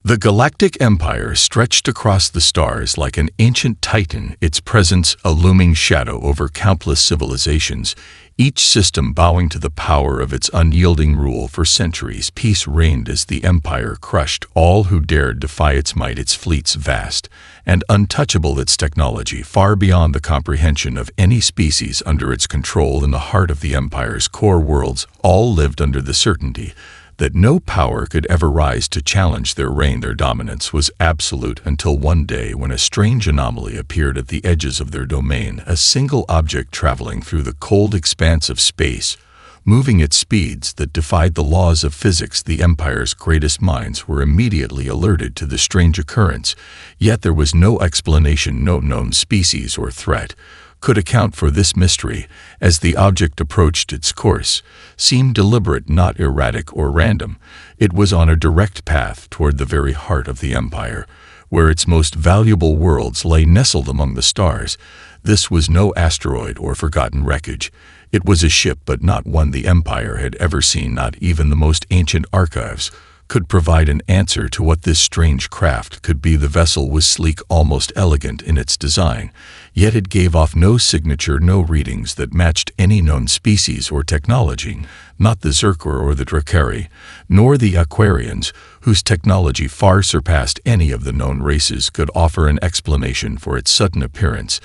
The Galactic Empire stretched across the stars like an ancient titan, its presence a looming shadow over countless civilizations, each system bowing to the power of its unyielding rule. For centuries, peace reigned as the Empire crushed all who dared defy its might, its fleets vast and untouchable, its technology far beyond the comprehension of any species under its control. In the heart of the Empire's core worlds, all lived under the certainty that no power could ever rise to challenge their reign. Their dominance was absolute until one day when a strange anomaly appeared at the edges of their domain, a single object traveling through the cold expanse of space, moving at speeds that defied the laws of physics. The Empire's greatest minds were immediately alerted to the strange occurrence, yet there was no explanation. No known species or threat could account for this mystery. As the object approached, its course seemed deliberate, not erratic or random. It was on a direct path toward the very heart of the Empire, where its most valuable worlds lay nestled among the stars. This was no asteroid or forgotten wreckage. It was a ship, but not one the Empire had ever seen. Not even the most ancient archives could provide an answer to what this strange craft could be. The vessel was sleek, almost elegant in its design, yet it gave off no signature, no readings that matched any known species or technology. Not the Zerker or the Drakari, nor the Aquarians, whose technology far surpassed any of the known races, could offer an explanation for its sudden appearance.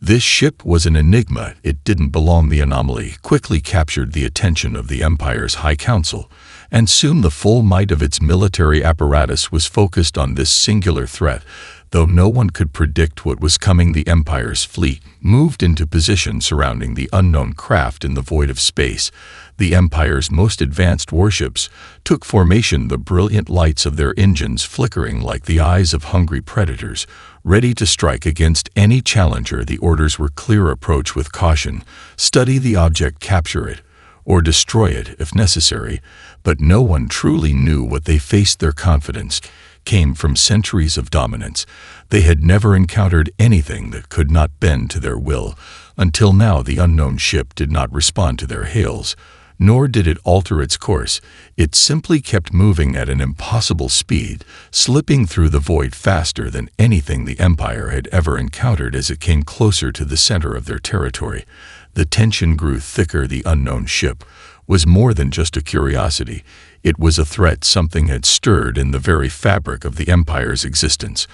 This ship was an enigma. It didn't belong. The anomaly quickly captured the attention of the Empire's High Council, and soon the full might of its military apparatus was focused on this singular threat. Though no one could predict what was coming, the Empire's fleet moved into position surrounding the unknown craft in the void of space. The Empire's most advanced warships took formation, the brilliant lights of their engines flickering like the eyes of hungry predators, ready to strike against any challenger. The orders were clear: approach with caution, study the object, capture it, or destroy it if necessary. But no one truly knew what they faced. Their confidence came from centuries of dominance. They had never encountered anything that could not bend to their will. Until now, the unknown ship did not respond to their hails, nor did it alter its course. It simply kept moving at an impossible speed, slipping through the void faster than anything the Empire had ever encountered. As it came closer to the center of their territory, the tension grew thicker. The unknown ship was more than just a curiosity. It was a threat. Something had stirred in the very fabric of the Empire's existence,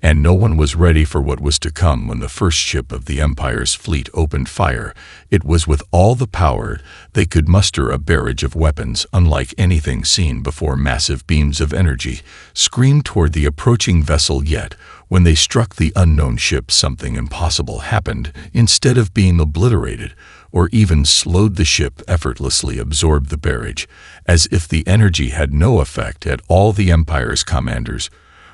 and no one was ready for what was to come. When the first ship of the Empire's fleet opened fire, it was with all the power they could muster, a barrage of weapons unlike anything seen before. Massive beams of energy screamed toward the approaching vessel, yet when they struck the unknown ship, something impossible happened. Instead of being obliterated or even slowed, the ship effortlessly absorbed the barrage, as if the energy had no effect at all. The Empire's commanders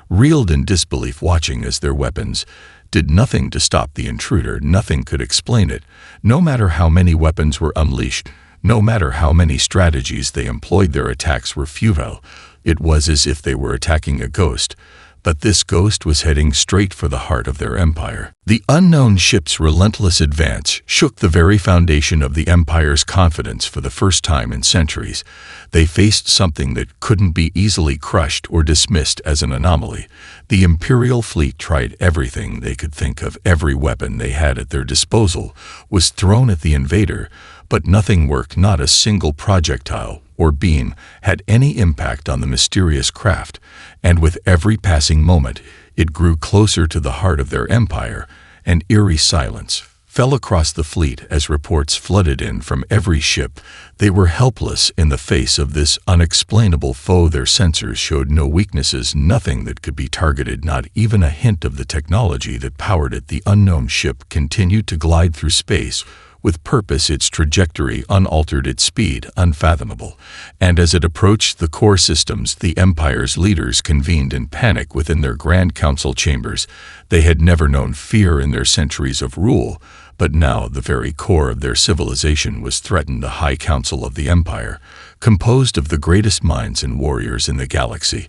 reeled in disbelief, watching as their weapons did nothing to stop the intruder. Nothing could explain it. No matter how many weapons were unleashed, no matter how many strategies they employed, their attacks were futile. It was as if they were attacking a ghost, but this ghost was heading straight for the heart of their empire. The unknown ship's relentless advance shook the very foundation of the Empire's confidence. For the first time in centuries, they faced something that couldn't be easily crushed or dismissed as an anomaly. The Imperial fleet tried everything they could think of. Every weapon they had at their disposal was thrown at the invader, but nothing worked. Not a single projectile or beam had any impact on the mysterious craft, and with every passing moment, it grew closer to the heart of their empire. An eerie silence fell across the fleet as reports flooded in from every ship. They were helpless in the face of this unexplainable foe. Their sensors showed no weaknesses, nothing that could be targeted, not even a hint of the technology that powered it. The unknown ship continued to glide through space with purpose, its trajectory unaltered, its speed unfathomable. And as it approached the core systems, the Empire's leaders convened in panic within their Grand Council chambers. They had never known fear in their centuries of rule, but now the very core of their civilization was threatened. The High Council of the Empire, composed of the greatest minds and warriors in the galaxy,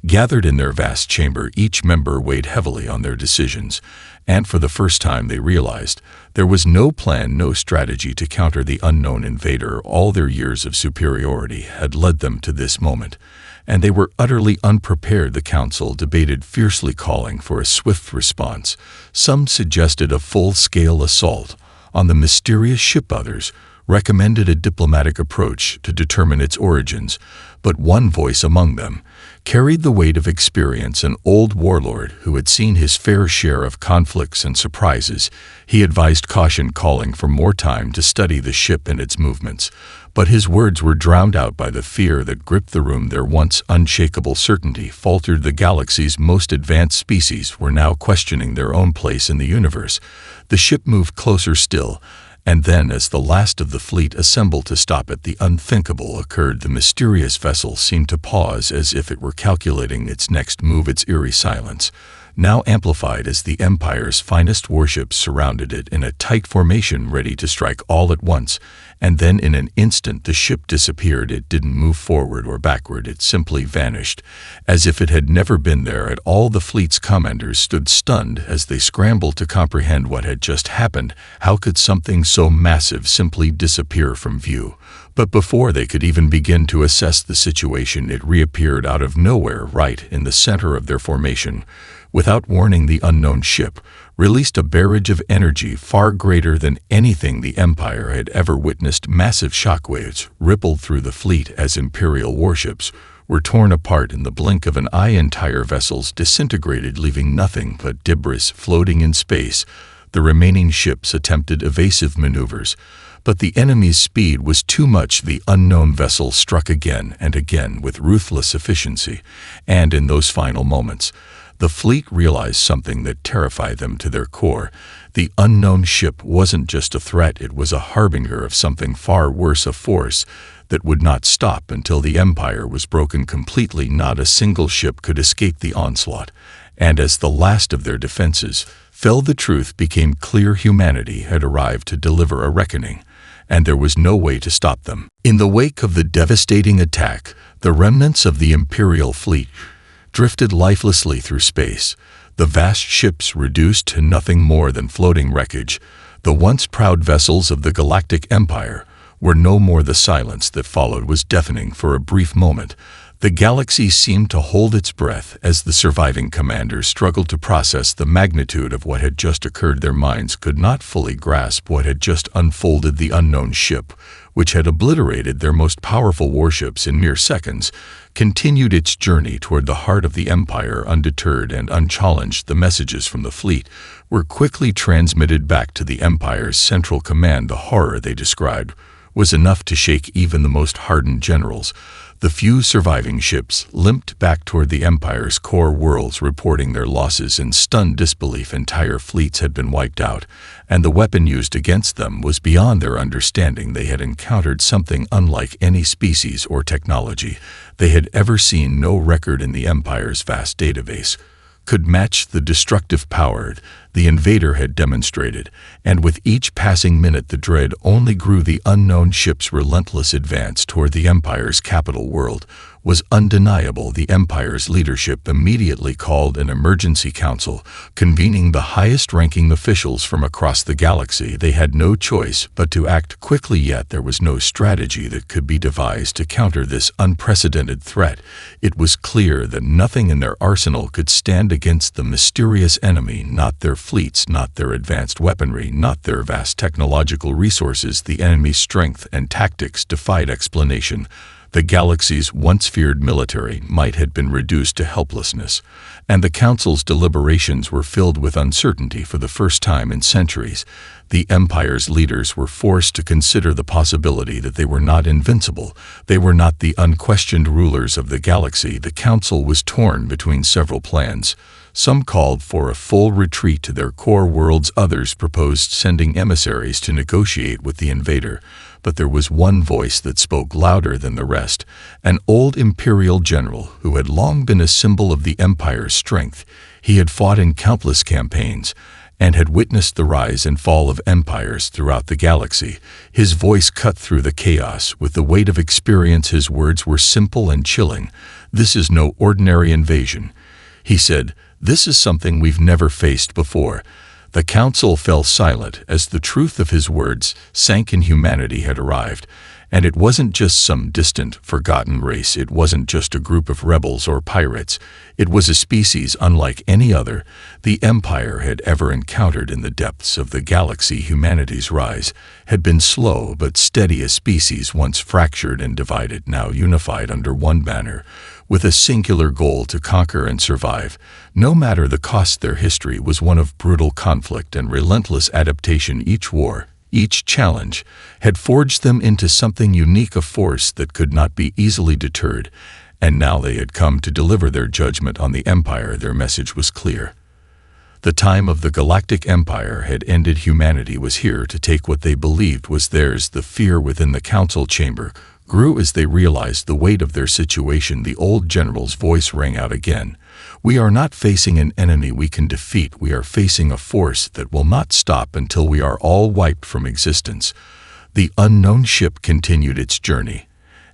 gathered in their vast chamber. Each member weighed heavily on their decisions, and for the first time they realized there was no plan, no strategy to counter the unknown invader. All their years of superiority had led them to this moment, and they were utterly unprepared. The council debated fiercely, calling for a swift response. Some suggested a full-scale assault on the mysterious ship. Others recommended a diplomatic approach to determine its origins, but one voice among them carried the weight of experience. An old warlord who had seen his fair share of conflicts and surprises. He advised caution, calling for more time to study the ship and its movements. But his words were drowned out by the fear that gripped the room. Their once unshakable certainty faltered. The galaxy's most advanced species were now questioning their own place in the universe. The ship moved closer still, and then, as the last of the fleet assembled to stop it, the unthinkable occurred. The mysterious vessel seemed to pause, as if it were calculating its next move. Its eerie silence now amplified as the Empire's finest warships surrounded it in a tight formation, ready to strike all at once. And then in an instant the ship disappeared. It didn't move forward or backward, it simply vanished, as if it had never been there at all. The fleet's commanders stood stunned as they scrambled to comprehend what had just happened. How could something so massive simply disappear from view? But before they could even begin to assess the situation, it reappeared out of nowhere, right in the center of their formation. Without warning, the unknown ship released a barrage of energy far greater than anything the Empire had ever witnessed. Massive shockwaves rippled through the fleet as Imperial warships were torn apart in the blink of an eye. Entire vessels disintegrated, leaving nothing but debris floating in space. The remaining ships attempted evasive maneuvers, but the enemy's speed was too much. The unknown vessel struck again and again with ruthless efficiency, and in those final moments, the fleet realized something that terrified them to their core. The unknown ship wasn't just a threat, it was a harbinger of something far worse, a force that would not stop until the Empire was broken completely. Not a single ship could escape the onslaught, and as the last of their defenses fell, the truth became clear. Humanity had arrived to deliver a reckoning, and there was no way to stop them. In the wake of the devastating attack, the remnants of the Imperial fleet drifted lifelessly through space, the vast ships reduced to nothing more than floating wreckage. The once proud vessels of the Galactic Empire were no more. The silence that followed was deafening. For a brief moment, the galaxy seemed to hold its breath as the surviving commanders struggled to process the magnitude of what had just occurred. Their minds could not fully grasp what had just unfolded. The unknown ship, which had obliterated their most powerful warships in mere seconds, continued its journey toward the heart of the Empire undeterred and unchallenged. The messages from the fleet were quickly transmitted back to the Empire's central command. The horror they described was enough to shake even the most hardened generals. The few surviving ships limped back toward the Empire's core worlds, reporting their losses in stunned disbelief. Entire fleets had been wiped out, and the weapon used against them was beyond their understanding. They had encountered something unlike any species or technology they had ever seen. No record in the Empire's vast database could match the destructive power the invader had demonstrated, and with each passing minute the dread only grew. The unknown ship's relentless advance toward the Empire's capital world was undeniable. The Empire's leadership immediately called an emergency council, convening the highest-ranking officials from across the galaxy. They had no choice but to act quickly, yet there was no strategy that could be devised to counter this unprecedented threat. It was clear that nothing in their arsenal could stand against the mysterious enemy, not their fleets, not their advanced weaponry, not their vast technological resources. The enemy's strength and tactics defied explanation. The galaxy's once feared military might had been reduced to helplessness, and the Council's deliberations were filled with uncertainty. For the first time in centuries, the Empire's leaders were forced to consider the possibility that they were not invincible. They were not the unquestioned rulers of the galaxy. The Council was torn between several plans. Some called for a full retreat to their core worlds, others proposed sending emissaries to negotiate with the invader. But there was one voice that spoke louder than the rest, an old Imperial general who had long been a symbol of the Empire's strength. He had fought in countless campaigns and had witnessed the rise and fall of empires throughout the galaxy. His voice cut through the chaos with the weight of experience. His words were simple and chilling. "This is no ordinary invasion," he said. "This is something we've never faced before." The Council fell silent as the truth of his words sank in. Humanity had arrived, And it wasn't just some distant, forgotten race. It wasn't just a group of rebels or pirates. It was a species unlike any other the Empire had ever encountered in the depths of the galaxy. Humanity's rise had been slow but steady, a species once fractured and divided, now unified under one banner, with a singular goal to conquer and survive, no matter the cost. Their history was one of brutal conflict and relentless adaptation. Each war, each challenge, had forged them into something unique, a force that could not be easily deterred, and now they had come to deliver their judgment on the Empire. Their message was clear. The time of the Galactic Empire had ended. Humanity was here to take what they believed was theirs. The fear within the council chamber grew as they realized the weight of their situation. The old general's voice rang out again. "We are not facing an enemy we can defeat. We are facing a force that will not stop until we are all wiped from existence." The unknown ship continued its journey,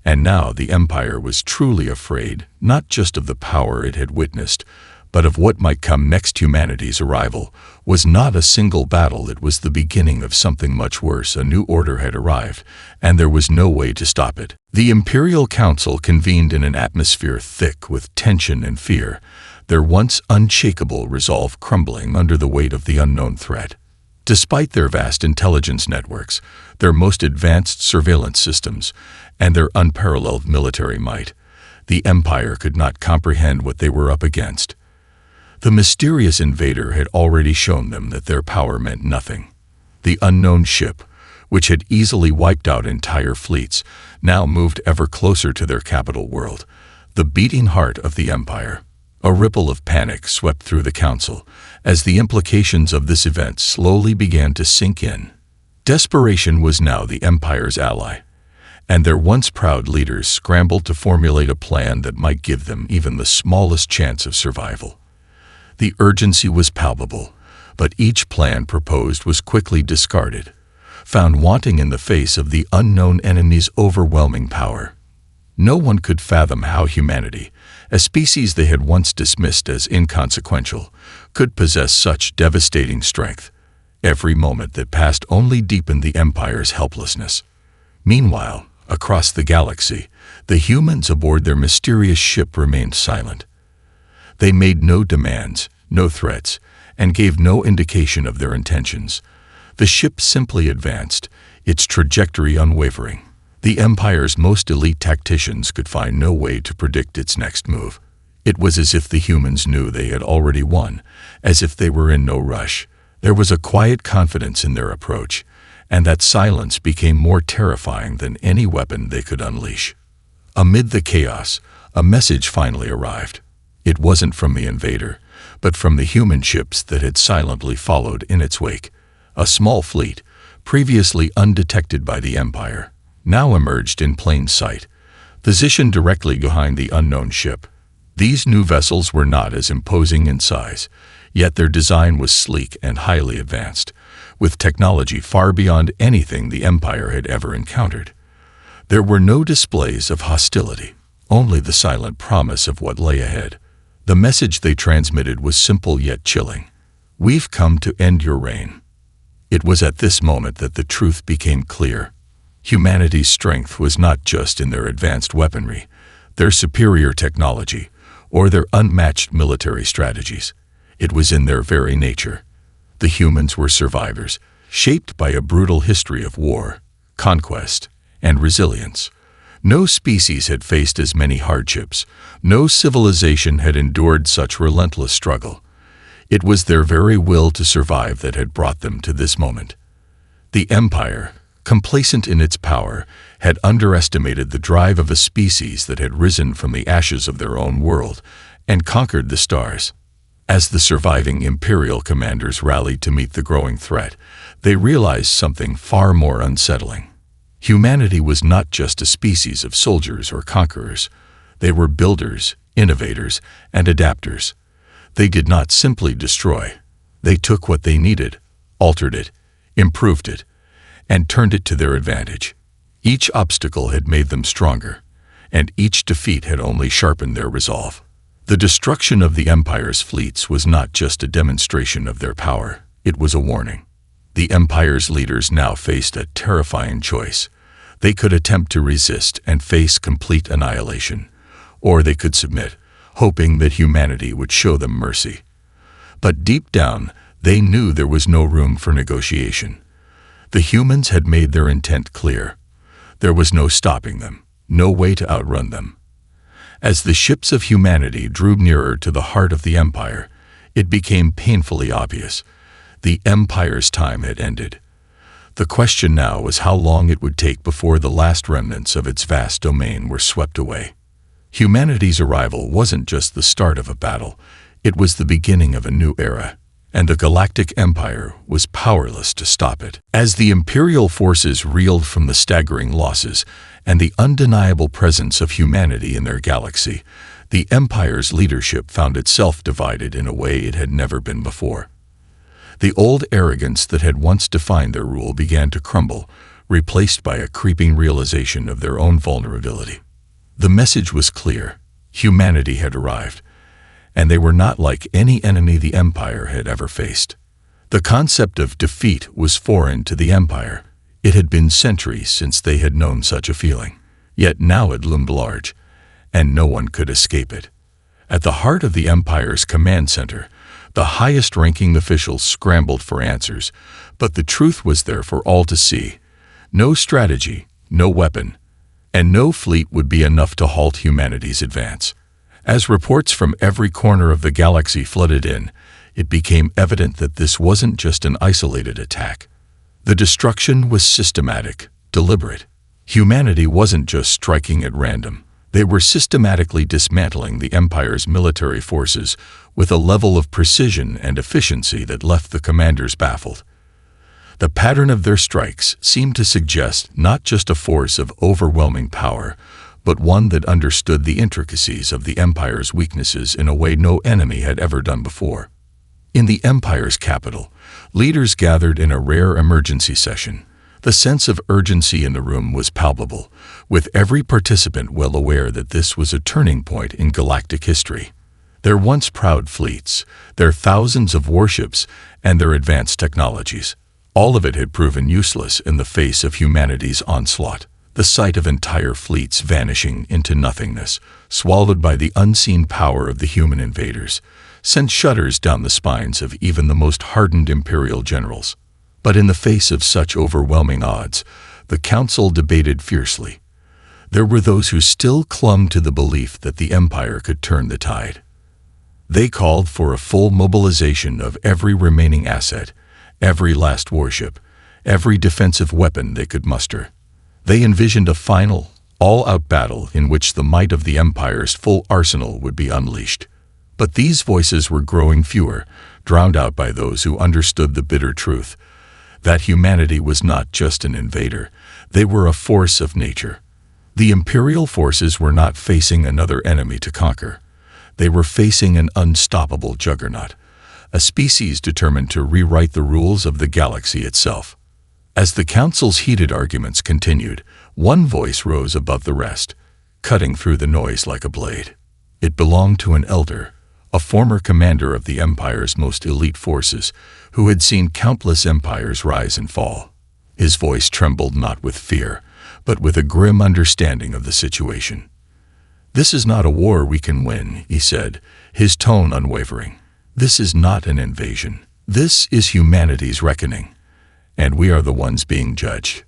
and now the Empire was truly afraid, not just of the power it had witnessed, but of what might come next. Humanity's arrival was not a single battle. It was the beginning of something much worse. A new order had arrived, and there was no way to stop it. The Imperial Council convened in an atmosphere thick with tension and fear, their once unshakable resolve crumbling under the weight of the unknown threat. Despite their vast intelligence networks, their most advanced surveillance systems, and their unparalleled military might, the Empire could not comprehend what they were up against. The mysterious invader had already shown them that their power meant nothing. The unknown ship, which had easily wiped out entire fleets, now moved ever closer to their capital world, the beating heart of the Empire. A ripple of panic swept through the council as the implications of this event slowly began to sink in. Desperation was now the Empire's ally, and their once proud leaders scrambled to formulate a plan that might give them even the smallest chance of survival. The urgency was palpable, but each plan proposed was quickly discarded, found wanting in the face of the unknown enemy's overwhelming power. No one could fathom how humanity, a species they had once dismissed as inconsequential, could possess such devastating strength. Every moment that passed only deepened the Empire's helplessness. Meanwhile, across the galaxy, the humans aboard their mysterious ship remained silent. They made no demands, no threats, and gave no indication of their intentions. The ship simply advanced, its trajectory unwavering. The Empire's most elite tacticians could find no way to predict its next move. It was as if the humans knew they had already won, as if they were in no rush. There was a quiet confidence in their approach, and that silence became more terrifying than any weapon they could unleash. Amid the chaos, a message finally arrived. It wasn't from the invader, but from the human ships that had silently followed in its wake. A small fleet, previously undetected by the Empire, now emerged in plain sight, positioned directly behind the unknown ship. These new vessels were not as imposing in size, yet their design was sleek and highly advanced, with technology far beyond anything the Empire had ever encountered. There were no displays of hostility, only the silent promise of what lay ahead. The message they transmitted was simple yet chilling. "We've come to end your reign." It was at this moment that the truth became clear. Humanity's strength was not just in their advanced weaponry, their superior technology, or their unmatched military strategies. It was in their very nature. The humans were survivors, shaped by a brutal history of war, conquest, and resilience. No species had faced as many hardships. No civilization had endured such relentless struggle. It was their very will to survive that had brought them to this moment. The Empire, complacent in its power, had underestimated the drive of a species that had risen from the ashes of their own world and conquered the stars. As the surviving Imperial commanders rallied to meet the growing threat, they realized something far more unsettling. Humanity was not just a species of soldiers or conquerors. They were builders, innovators, and adapters. They did not simply destroy. They took what they needed, altered it, improved it, and turned it to their advantage. Each obstacle had made them stronger, and each defeat had only sharpened their resolve. The destruction of the Empire's fleets was not just a demonstration of their power, it was a warning. The Empire's leaders now faced a terrifying choice. They could attempt to resist and face complete annihilation, or they could submit, hoping that humanity would show them mercy. But deep down, they knew there was no room for negotiation. The humans had made their intent clear. There was no stopping them, no way to outrun them. As the ships of humanity drew nearer to the heart of the Empire, it became painfully obvious. The Empire's time had ended. The question now was how long it would take before the last remnants of its vast domain were swept away. Humanity's arrival wasn't just the start of a battle, it was the beginning of a new era, and the Galactic Empire was powerless to stop it. As the Imperial forces reeled from the staggering losses and the undeniable presence of humanity in their galaxy, the Empire's leadership found itself divided in a way it had never been before. The old arrogance that had once defined their rule began to crumble, replaced by a creeping realization of their own vulnerability. The message was clear. Humanity had arrived, and they were not like any enemy the Empire had ever faced. The concept of defeat was foreign to the Empire. It had been centuries since they had known such a feeling. Yet now it loomed large, and no one could escape it. At the heart of the Empire's command center, the highest-ranking officials scrambled for answers, but the truth was there for all to see. No strategy, no weapon, and no fleet would be enough to halt humanity's advance. As reports from every corner of the galaxy flooded in, it became evident that this wasn't just an isolated attack. The destruction was systematic, deliberate. Humanity wasn't just striking at random. They were systematically dismantling the Empire's military forces with a level of precision and efficiency that left the commanders baffled. The pattern of their strikes seemed to suggest not just a force of overwhelming power, but one that understood the intricacies of the Empire's weaknesses in a way no enemy had ever done before. In the Empire's capital, leaders gathered in a rare emergency session. The sense of urgency in the room was palpable, with every participant well aware that this was a turning point in galactic history. Their once proud fleets, their thousands of warships, and their advanced technologies, all of it had proven useless in the face of humanity's onslaught. The sight of entire fleets vanishing into nothingness, swallowed by the unseen power of the human invaders, sent shudders down the spines of even the most hardened Imperial generals. But in the face of such overwhelming odds, the Council debated fiercely. There were those who still clung to the belief that the Empire could turn the tide. They called for a full mobilization of every remaining asset, every last warship, every defensive weapon they could muster. They envisioned a final, all-out battle in which the might of the Empire's full arsenal would be unleashed. But these voices were growing fewer, drowned out by those who understood the bitter truth that humanity was not just an invader, they were a force of nature. The Imperial forces were not facing another enemy to conquer. They were facing an unstoppable juggernaut, a species determined to rewrite the rules of the galaxy itself. As the Council's heated arguments continued, one voice rose above the rest, cutting through the noise like a blade. It belonged to an elder, a former commander of the Empire's most elite forces, who had seen countless empires rise and fall. His voice trembled not with fear, but with a grim understanding of the situation. "This is not a war we can win," he said, his tone unwavering. "This is not an invasion. This is humanity's reckoning, and we are the ones being judged."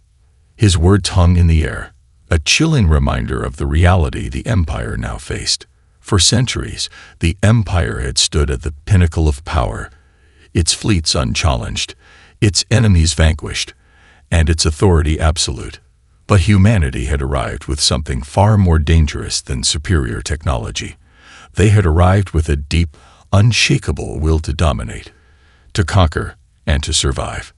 His words hung in the air, a chilling reminder of the reality the Empire now faced. For centuries, the Empire had stood at the pinnacle of power, its fleets unchallenged, its enemies vanquished, and its authority absolute. But humanity had arrived with something far more dangerous than superior technology. They had arrived with a deep, unshakable will to dominate, to conquer, and to survive.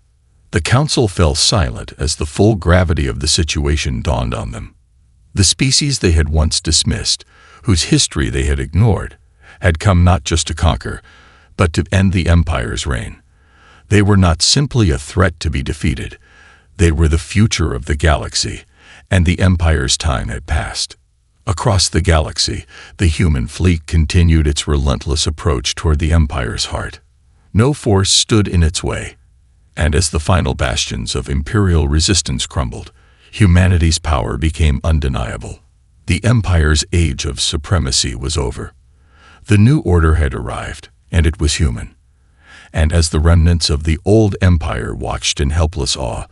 The Council fell silent as the full gravity of the situation dawned on them. The species they had once dismissed, whose history they had ignored, had come not just to conquer, but to end the Empire's reign. They were not simply a threat to be defeated. They were the future of the galaxy, and the Empire's time had passed. Across the galaxy, the human fleet continued its relentless approach toward the Empire's heart. No force stood in its way, and as the final bastions of Imperial resistance crumbled, Humanity's power became undeniable. The Empire's age of supremacy was over. The new order had arrived, and it was human. And as the remnants of the old Empire watched in helpless awe,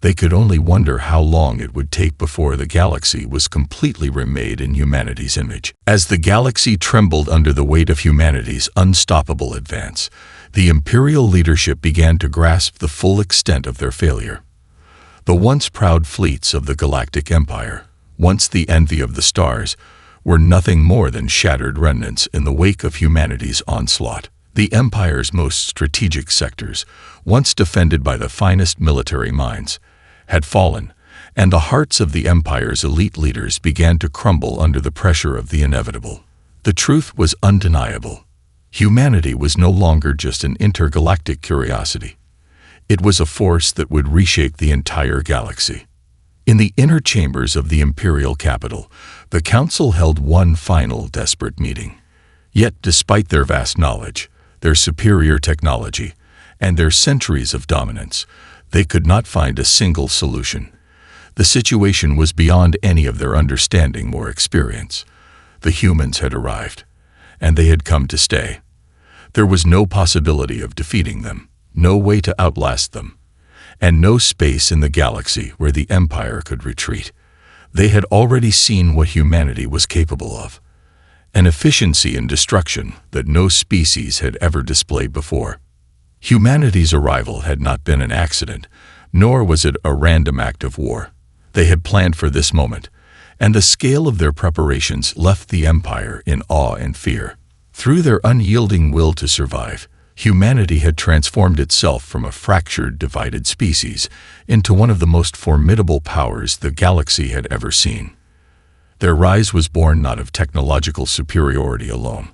they could only wonder how long it would take before the galaxy was completely remade in humanity's image. As the galaxy trembled under the weight of humanity's unstoppable advance, the Imperial leadership began to grasp the full extent of their failure. The once proud fleets of the Galactic Empire, once the envy of the stars, were nothing more than shattered remnants in the wake of humanity's onslaught. The Empire's most strategic sectors, once defended by the finest military minds, had fallen, and the hearts of the Empire's elite leaders began to crumble under the pressure of the inevitable. The truth was undeniable. Humanity was no longer just an intergalactic curiosity. It was a force that would reshape the entire galaxy. In the inner chambers of the Imperial capital, the Council held one final desperate meeting. Yet, despite their vast knowledge, their superior technology, and their centuries of dominance, they could not find a single solution. The situation was beyond any of their understanding or experience. The humans had arrived, and they had come to stay. There was no possibility of defeating them, no way to outlast them, and no space in the galaxy where the Empire could retreat. They had already seen what humanity was capable of, an efficiency in destruction that no species had ever displayed before. Humanity's arrival had not been an accident, nor was it a random act of war. They had planned for this moment, and the scale of their preparations left the Empire in awe and fear. Through their unyielding will to survive, humanity had transformed itself from a fractured, divided species into one of the most formidable powers the galaxy had ever seen. Their rise was born not of technological superiority alone,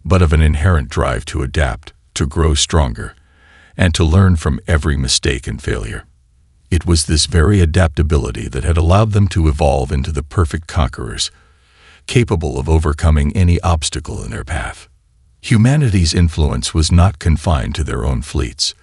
but of an inherent drive to adapt, to grow stronger, and to learn from every mistake and failure. It was this very adaptability that had allowed them to evolve into the perfect conquerors, capable of overcoming any obstacle in their path. Humanity's influence was not confined to their own fleets.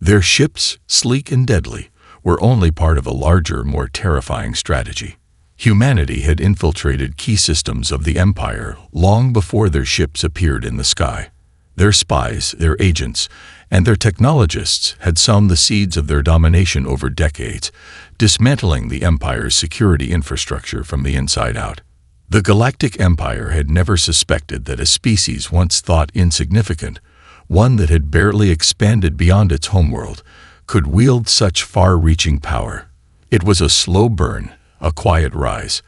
Their ships, sleek and deadly, were only part of a larger, more terrifying strategy. Humanity had infiltrated key systems of the Empire long before their ships appeared in the sky. Their spies, their agents, and their technologists had sown the seeds of their domination over decades, dismantling the Empire's security infrastructure from the inside out. The Galactic Empire had never suspected that a species once thought insignificant, one that had barely expanded beyond its homeworld, could wield such far-reaching power. It was a slow burn, a quiet rise,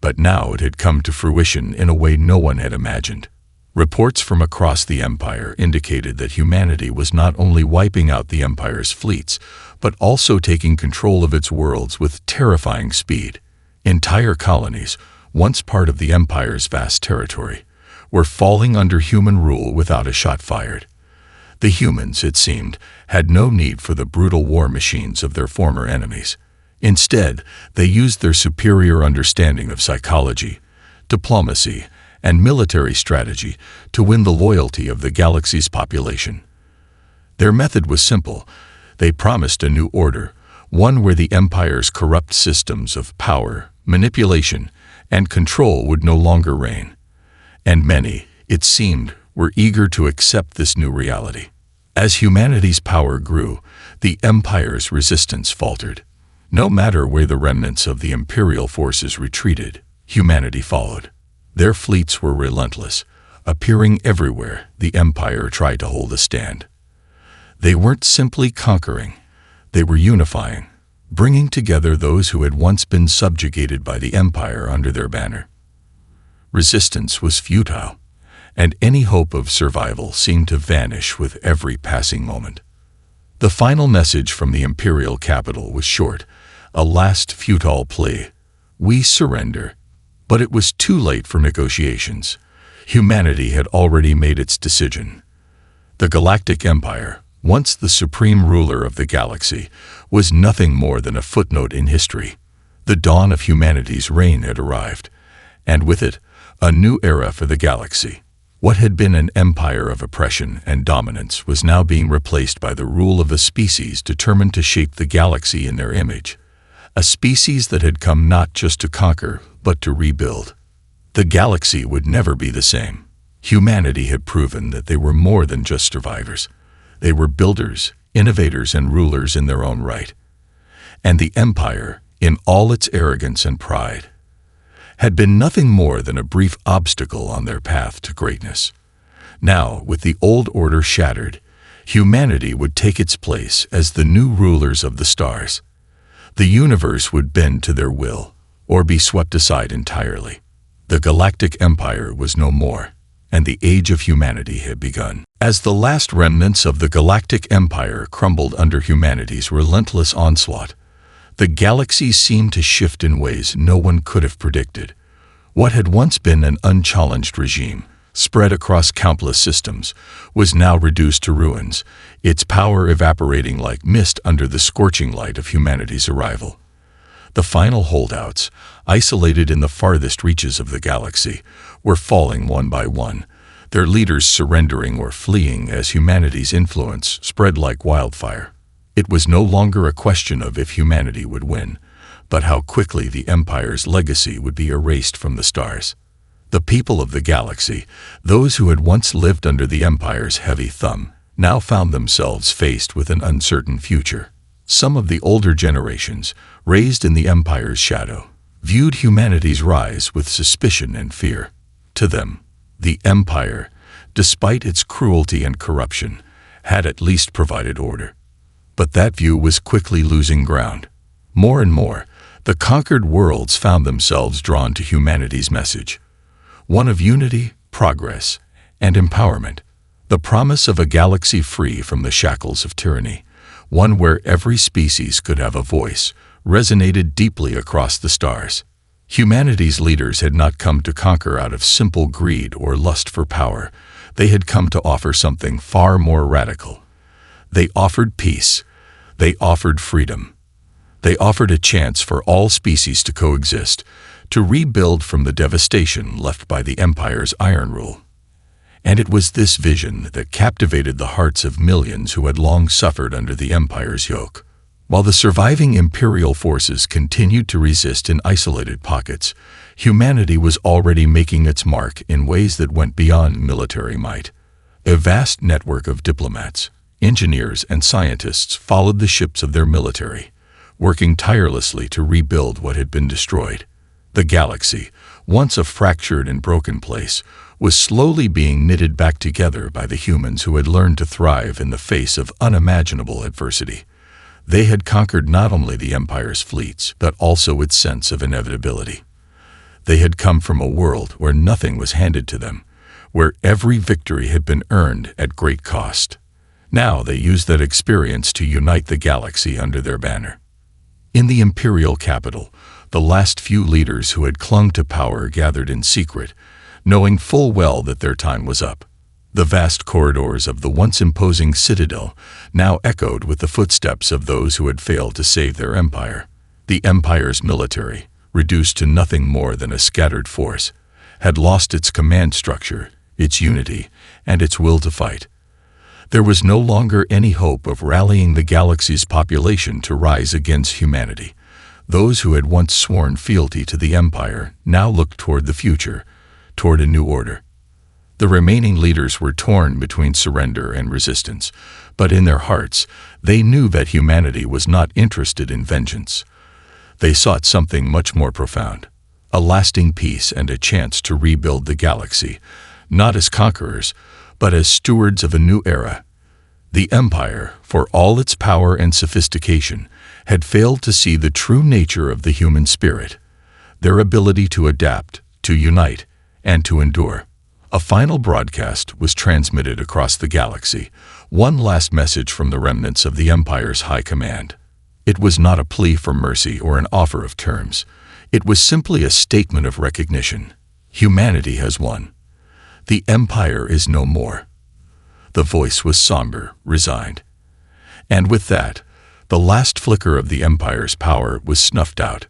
but now it had come to fruition in a way no one had imagined. Reports from across the Empire indicated that humanity was not only wiping out the Empire's fleets, but also taking control of its worlds with terrifying speed. Entire colonies, once part of the Empire's vast territory, were falling under human rule without a shot fired. The humans, it seemed, had no need for the brutal war machines of their former enemies. Instead, they used their superior understanding of psychology, diplomacy, and military strategy to win the loyalty of the galaxy's population. Their method was simple. They promised a new order, one where the Empire's corrupt systems of power, manipulation, and control would no longer reign. And many, it seemed, were eager to accept this new reality. As humanity's power grew, the Empire's resistance faltered. No matter where the remnants of the Imperial forces retreated, humanity followed. Their fleets were relentless, appearing everywhere the Empire tried to hold a stand. They weren't simply conquering, they were unifying, bringing together those who had once been subjugated by the Empire under their banner. Resistance was futile, and any hope of survival seemed to vanish with every passing moment. The final message from the Imperial capital was short, a last futile plea. We surrender. But it was too late for negotiations. Humanity had already made its decision. The Galactic Empire, once the supreme ruler of the galaxy, was nothing more than a footnote in history. The dawn of humanity's reign had arrived, and with it, a new era for the galaxy. What had been an empire of oppression and dominance was now being replaced by the rule of a species determined to shape the galaxy in their image. a species that had come not just to conquer, but to rebuild. The galaxy would never be the same. Humanity had proven that they were more than just survivors. They were builders, innovators, and rulers in their own right. And the Empire, in all its arrogance and pride, had been nothing more than a brief obstacle on their path to greatness. Now, with the old order shattered, humanity would take its place as the new rulers of the stars. The universe would bend to their will, or be swept aside entirely. The Galactic Empire was no more, and the age of humanity had begun. As the last remnants of the Galactic Empire crumbled under humanity's relentless onslaught, the galaxy seemed to shift in ways no one could have predicted. What had once been an unchallenged regime, spread across countless systems, was now reduced to ruins, its power evaporating like mist under the scorching light of humanity's arrival. The final holdouts, isolated in the farthest reaches of the galaxy, were falling one by one, their leaders surrendering or fleeing as humanity's influence spread like wildfire. It was no longer a question of if humanity would win, but how quickly the Empire's legacy would be erased from the stars. The people of the galaxy, those who had once lived under the Empire's heavy thumb, now found themselves faced with an uncertain future. Some of the older generations, raised in the Empire's shadow, viewed humanity's rise with suspicion and fear. To them, the Empire, despite its cruelty and corruption, had at least provided order. But that view was quickly losing ground. More and more, the conquered worlds found themselves drawn to humanity's message, one of unity, progress, and empowerment, the promise of a galaxy free from the shackles of tyranny, one where every species could have a voice, resonated deeply across the stars. Humanity's leaders had not come to conquer out of simple greed or lust for power. They had come to offer something far more radical. They offered peace. They offered freedom. They offered a chance for all species to coexist, to rebuild from the devastation left by the Empire's iron rule. And it was this vision that captivated the hearts of millions who had long suffered under the Empire's yoke. While the surviving Imperial forces continued to resist in isolated pockets, humanity was already making its mark in ways that went beyond military might. A vast network of diplomats, engineers, and scientists followed the ships of their military, working tirelessly to rebuild what had been destroyed. The galaxy, once a fractured and broken place, was slowly being knitted back together by the humans who had learned to thrive in the face of unimaginable adversity. They had conquered not only the Empire's fleets, but also its sense of inevitability. They had come from a world where nothing was handed to them, where every victory had been earned at great cost. Now they used that experience to unite the galaxy under their banner. In the Imperial capital, the last few leaders who had clung to power gathered in secret, knowing full well that their time was up. The vast corridors of the once imposing citadel now echoed with the footsteps of those who had failed to save their empire. The Empire's military, reduced to nothing more than a scattered force, had lost its command structure, its unity, and its will to fight. There was no longer any hope of rallying the galaxy's population to rise against humanity. Those who had once sworn fealty to the Empire now looked toward the future, toward a new order. The remaining leaders were torn between surrender and resistance, but in their hearts, they knew that humanity was not interested in vengeance. They sought something much more profound, a lasting peace and a chance to rebuild the galaxy, not as conquerors, but as stewards of a new era. The Empire, for all its power and sophistication, had failed to see the true nature of the human spirit, their ability to adapt, to unite, and to endure. A final broadcast was transmitted across the galaxy, one last message from the remnants of the Empire's high command. It was not a plea for mercy or an offer of terms. It was simply a statement of recognition. Humanity has won. The Empire is no more. The voice was somber, resigned. And with that, the last flicker of the Empire's power was snuffed out.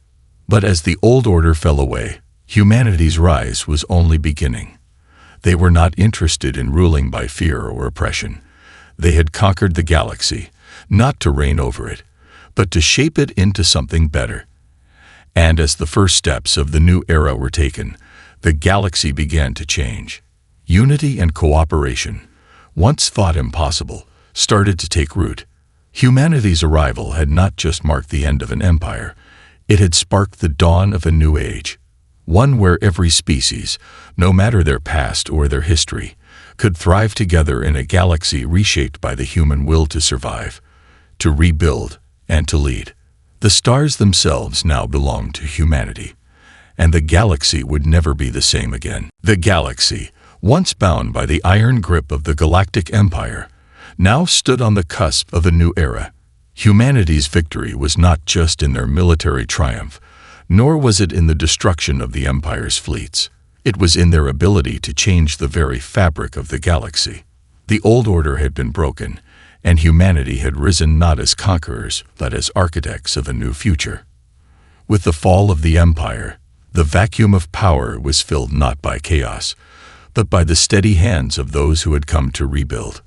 But as the old order fell away, humanity's rise was only beginning. They were not interested in ruling by fear or oppression. They had conquered the galaxy, not to reign over it, but to shape it into something better. And as the first steps of the new era were taken, the galaxy began to change. Unity and cooperation, once thought impossible, started to take root. Humanity's arrival had not just marked the end of an empire, it had sparked the dawn of a new age. One where every species, no matter their past or their history, could thrive together in a galaxy reshaped by the human will to survive, to rebuild, and to lead. The stars themselves now belonged to humanity, and the galaxy would never be the same again. The galaxy, once bound by the iron grip of the Galactic Empire, now stood on the cusp of a new era. Humanity's victory was not just in their military triumph, nor was it in the destruction of the Empire's fleets. It was in their ability to change the very fabric of the galaxy. The old order had been broken, and humanity had risen not as conquerors, but as architects of a new future. With the fall of the Empire, the vacuum of power was filled not by chaos, but by the steady hands of those who had come to rebuild.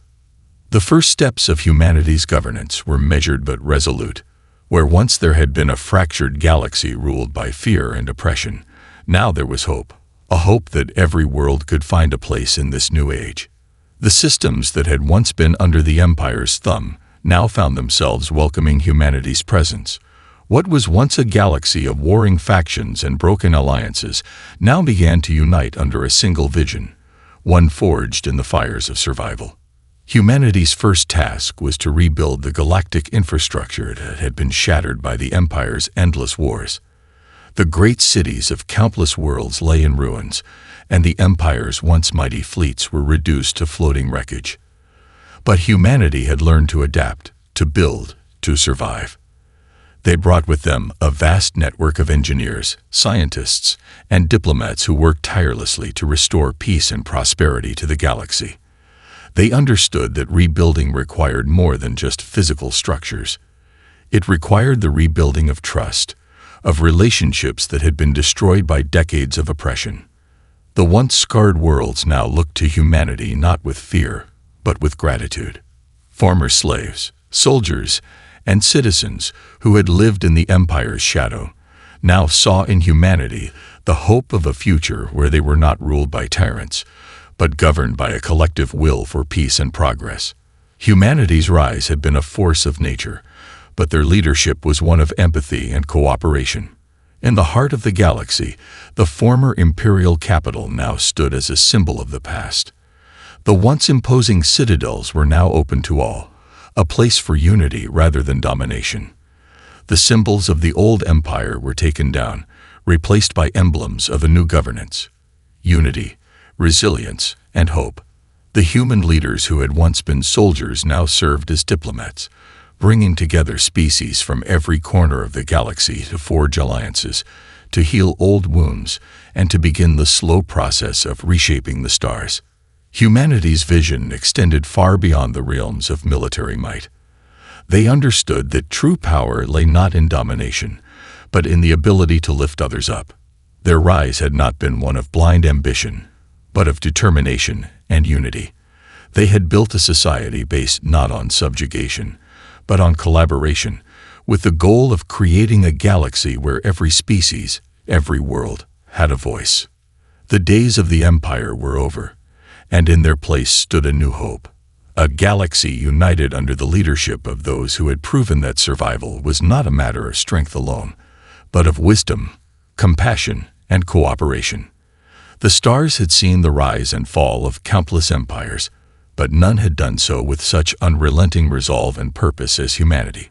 The first steps of humanity's governance were measured but resolute. Where once there had been a fractured galaxy ruled by fear and oppression, now there was hope, a hope that every world could find a place in this new age. The systems that had once been under the Empire's thumb now found themselves welcoming humanity's presence. What was once a galaxy of warring factions and broken alliances now began to unite under a single vision, one forged in the fires of survival. Humanity's first task was to rebuild the galactic infrastructure that had been shattered by the Empire's endless wars. The great cities of countless worlds lay in ruins, and the Empire's once mighty fleets were reduced to floating wreckage. But humanity had learned to adapt, to build, to survive. They brought with them a vast network of engineers, scientists, and diplomats who worked tirelessly to restore peace and prosperity to the galaxy. They understood that rebuilding required more than just physical structures. It required the rebuilding of trust, of relationships that had been destroyed by decades of oppression. The once scarred worlds now looked to humanity not with fear, but with gratitude. Former slaves, soldiers, and citizens who had lived in the Empire's shadow now saw in humanity the hope of a future where they were not ruled by tyrants, but governed by a collective will for peace and progress. Humanity's rise had been a force of nature, but their leadership was one of empathy and cooperation. In the heart of the galaxy, the former imperial capital now stood as a symbol of the past. The once imposing citadels were now open to all, a place for unity rather than domination. The symbols of the old empire were taken down, replaced by emblems of a new governance. Unity, resilience, and hope. The human leaders who had once been soldiers now served as diplomats, bringing together species from every corner of the galaxy to forge alliances, to heal old wounds, and to begin the slow process of reshaping the stars. Humanity's vision extended far beyond the realms of military might. They understood that true power lay not in domination, but in the ability to lift others up. Their rise had not been one of blind ambition, but of determination and unity. They had built a society based not on subjugation, but on collaboration, with the goal of creating a galaxy where every species, every world, had a voice. The days of the Empire were over, and in their place stood a new hope. A galaxy united under the leadership of those who had proven that survival was not a matter of strength alone, but of wisdom, compassion, and cooperation. The stars had seen the rise and fall of countless empires, but none had done so with such unrelenting resolve and purpose as humanity.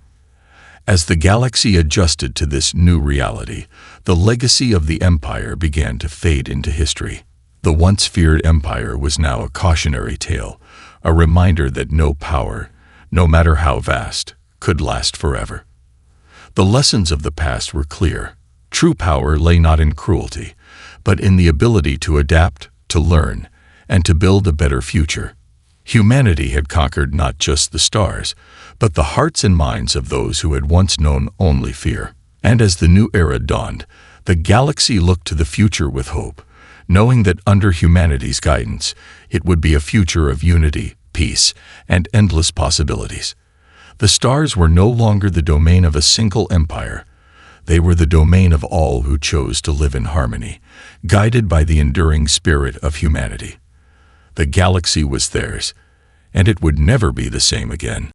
As the galaxy adjusted to this new reality, the legacy of the empire began to fade into history. The once feared empire was now a cautionary tale, a reminder that no power, no matter how vast, could last forever. The lessons of the past were clear. True power lay not in cruelty, but in the ability to adapt, to learn, and to build a better future. Humanity had conquered not just the stars, but the hearts and minds of those who had once known only fear. And as the new era dawned, the galaxy looked to the future with hope, knowing that under humanity's guidance, it would be a future of unity, peace, and endless possibilities. The stars were no longer the domain of a single empire. They were the domain of all who chose to live in harmony, guided by the enduring spirit of humanity. The galaxy was theirs, and it would never be the same again.